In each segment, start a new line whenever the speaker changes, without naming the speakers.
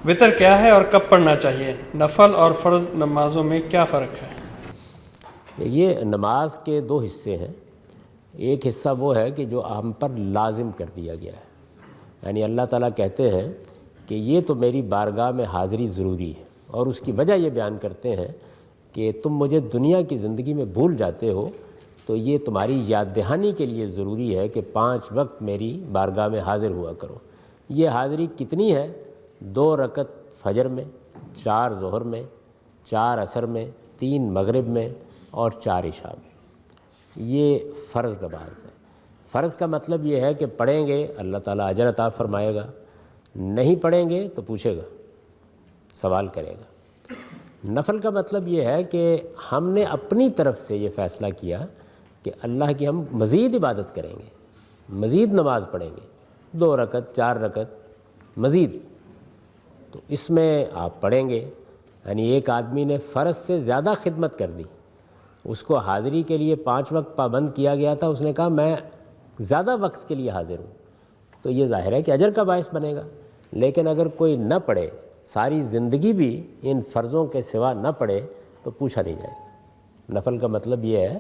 وطر کیا ہے اور کب پڑھنا چاہیے؟ نفل اور فرض نمازوں میں کیا فرق ہے؟
یہ نماز کے دو حصے ہیں۔ ایک حصہ وہ ہے کہ جو ہم پر لازم کر دیا گیا ہے، یعنی اللہ تعالیٰ کہتے ہیں کہ یہ تو میری بارگاہ میں حاضری ضروری ہے، اور اس کی وجہ یہ بیان کرتے ہیں کہ تم مجھے دنیا کی زندگی میں بھول جاتے ہو، تو یہ تمہاری یاد دہانی کے لیے ضروری ہے کہ 5 وقت میری بارگاہ میں حاضر ہوا کرو۔ یہ حاضری کتنی ہے؟ 2 رکعت فجر میں، 4 ظہر میں، 4 عصر میں، 3 مغرب میں اور 4 عشاء میں۔ یہ فرض نماز ہے۔ فرض کا مطلب یہ ہے کہ پڑھیں گے اللہ تعالیٰ اجر عطا فرمائے گا، نہیں پڑھیں گے تو پوچھے گا، سوال کرے گا۔ نفل کا مطلب یہ ہے کہ ہم نے اپنی طرف سے یہ فیصلہ کیا کہ اللہ کی ہم مزید عبادت کریں گے، مزید نماز پڑھیں گے، 2 رکعت 4 رکعت مزید، تو اس میں آپ پڑھیں گے۔ یعنی ایک آدمی نے فرض سے زیادہ خدمت کر دی، اس کو حاضری کے لیے 5 وقت پابند کیا گیا تھا، اس نے کہا میں زیادہ وقت کے لیے حاضر ہوں، تو یہ ظاہر ہے کہ اجر کا باعث بنے گا۔ لیکن اگر کوئی نہ پڑھے، ساری زندگی بھی ان فرضوں کے سوا نہ پڑھے، تو پوچھا نہیں جائے گا۔ نفل کا مطلب یہ ہے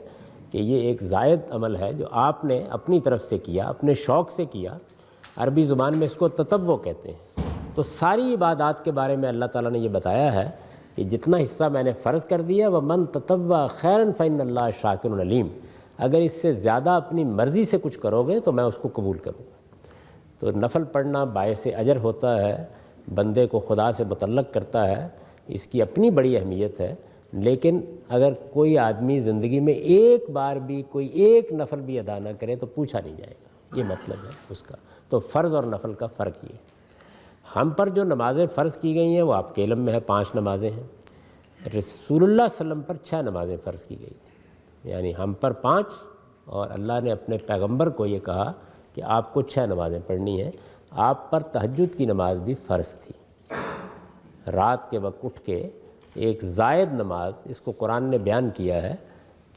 کہ یہ ایک زائد عمل ہے جو آپ نے اپنی طرف سے کیا، اپنے شوق سے کیا۔ عربی زبان میں اس کو تطوع کہتے ہیں۔ تو ساری عبادات کے بارے میں اللہ تعالیٰ نے یہ بتایا ہے کہ جتنا حصہ میں نے فرض کر دیا، وَمَن تَطَوَّعَ خَيْرًا فَإِنَّ اللَّهَ شَاكِرٌ عَلِيمٌ، اگر اس سے زیادہ اپنی مرضی سے کچھ کرو گے تو میں اس کو قبول کروں گا۔ تو نفل پڑھنا باعث اجر ہوتا ہے، بندے کو خدا سے متعلق کرتا ہے، اس کی اپنی بڑی اہمیت ہے۔ لیکن اگر کوئی آدمی زندگی میں ایک بار بھی کوئی ایک نفل بھی ادا نہ کرے تو پوچھا نہیں جائے گا، یہ مطلب ہے اس کا۔ تو فرض اور نفل کا فرق یہ ہے۔ ہم پر جو نمازیں فرض کی گئی ہیں وہ آپ کے علم میں ہے، 5 نمازیں ہیں۔ رسول اللہ صلی اللہ علیہ وسلم پر 6 نمازیں فرض کی گئی تھیں، یعنی ہم پر 5، اور اللہ نے اپنے پیغمبر کو یہ کہا کہ آپ کو 6 نمازیں پڑھنی ہیں۔ آپ پر تہجد کی نماز بھی فرض تھی، رات کے وقت اٹھ کے ایک زائد نماز، اس کو قرآن نے بیان کیا ہے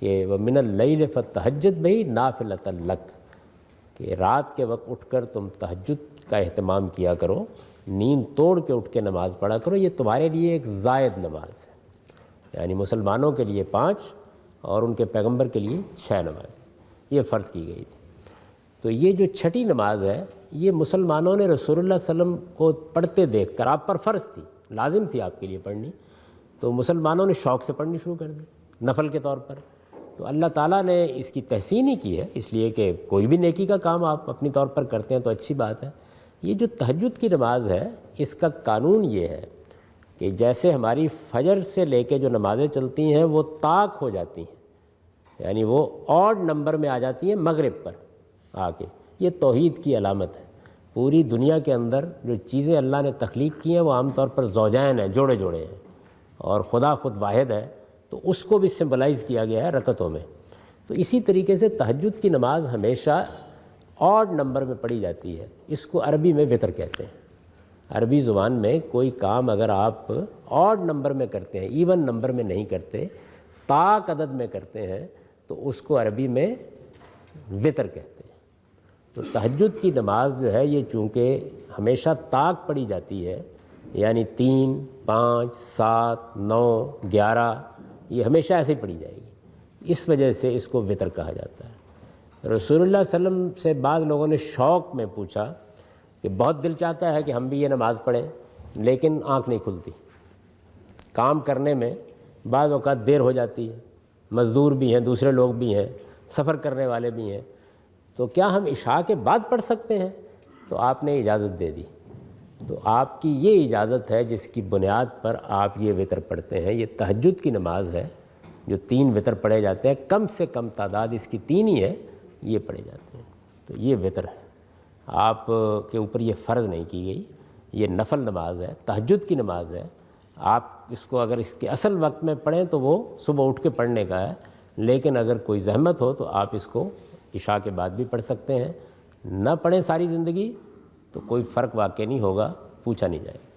کہ وَمِنَ اللَّيْلِ فَتَہَجَّدْ بِهِ نَافِلَةً لَكَ، کہ رات کے وقت اٹھ کر تم تہجد کا اہتمام کیا کرو، نیند توڑ کے اٹھ کے نماز پڑھا کرو، یہ تمہارے لیے ایک زائد نماز ہے۔ یعنی مسلمانوں کے لیے 5 اور ان کے پیغمبر کے لیے 6 نمازیں یہ فرض کی گئی تھی۔ تو یہ جو 6ٹھی نماز ہے، یہ مسلمانوں نے رسول اللہ صلی اللہ علیہ وسلم کو پڑھتے دیکھ کر، آپ پر فرض تھی، لازم تھی آپ کے لیے پڑھنی، تو مسلمانوں نے شوق سے پڑھنی شروع کر دی نفل کے طور پر۔ تو اللہ تعالیٰ نے اس کی تحسین ہی کی ہے، اس لیے کہ کوئی بھی نیکی کا کام آپ اپنی طور پر کرتے ہیں تو اچھی بات ہے۔ یہ جو تہجد کی نماز ہے، اس کا قانون یہ ہے کہ جیسے ہماری فجر سے لے کے جو نمازیں چلتی ہیں وہ طاق ہو جاتی ہیں، یعنی وہ آڈ نمبر میں آ جاتی ہیں مغرب پر آ کے، یہ توحید کی علامت ہے۔ پوری دنیا کے اندر جو چیزیں اللہ نے تخلیق کی ہیں وہ عام طور پر زوجین ہیں، جوڑے جوڑے ہیں، اور خدا خود واحد ہے، تو اس کو بھی سمبلائز کیا گیا ہے رکعتوں میں۔ تو اسی طریقے سے تہجد کی نماز ہمیشہ آڈ نمبر میں پڑھی جاتی ہے، اس کو عربی میں وتر کہتے ہیں۔ عربی زبان میں کوئی کام اگر آپ آڈ نمبر میں کرتے ہیں، ایون نمبر میں نہیں کرتے، طاق عدد میں کرتے ہیں، تو اس کو عربی میں وتر کہتے ہیں۔ تو تہجد کی نماز جو ہے یہ چونکہ ہمیشہ طاق پڑھی جاتی ہے، یعنی 3، 5، 7، 9، 11، یہ ہمیشہ ایسے ہی پڑھی جائے گی، اس وجہ سے اس کو وتر کہا جاتا ہے۔ رسول اللہ صلی اللہ علیہ وسلم سے بعض لوگوں نے شوق میں پوچھا کہ بہت دل چاہتا ہے کہ ہم بھی یہ نماز پڑھیں، لیکن آنکھ نہیں کھلتی، کام کرنے میں بعض اوقات دیر ہو جاتی ہے، مزدور بھی ہیں، دوسرے لوگ بھی ہیں، سفر کرنے والے بھی ہیں، تو کیا ہم عشاء کے بعد پڑھ سکتے ہیں؟ تو آپ نے اجازت دے دی۔ تو آپ کی یہ اجازت ہے جس کی بنیاد پر آپ یہ وتر پڑھتے ہیں۔ یہ تہجد کی نماز ہے جو 3 وتر پڑھے جاتے ہیں، کم سے کم تعداد اس کی 3 ہی ہے، یہ پڑھے جاتے ہیں۔ تو یہ وتر ہے، آپ کے اوپر یہ فرض نہیں کی گئی، یہ نفل نماز ہے، تہجد کی نماز ہے۔ آپ اس کو اگر اس کے اصل وقت میں پڑھیں تو وہ صبح اٹھ کے پڑھنے کا ہے، لیکن اگر کوئی زحمت ہو تو آپ اس کو عشاء کے بعد بھی پڑھ سکتے ہیں۔ نہ پڑھیں ساری زندگی تو کوئی فرق واقع نہیں ہوگا، پوچھا نہیں جائے گا۔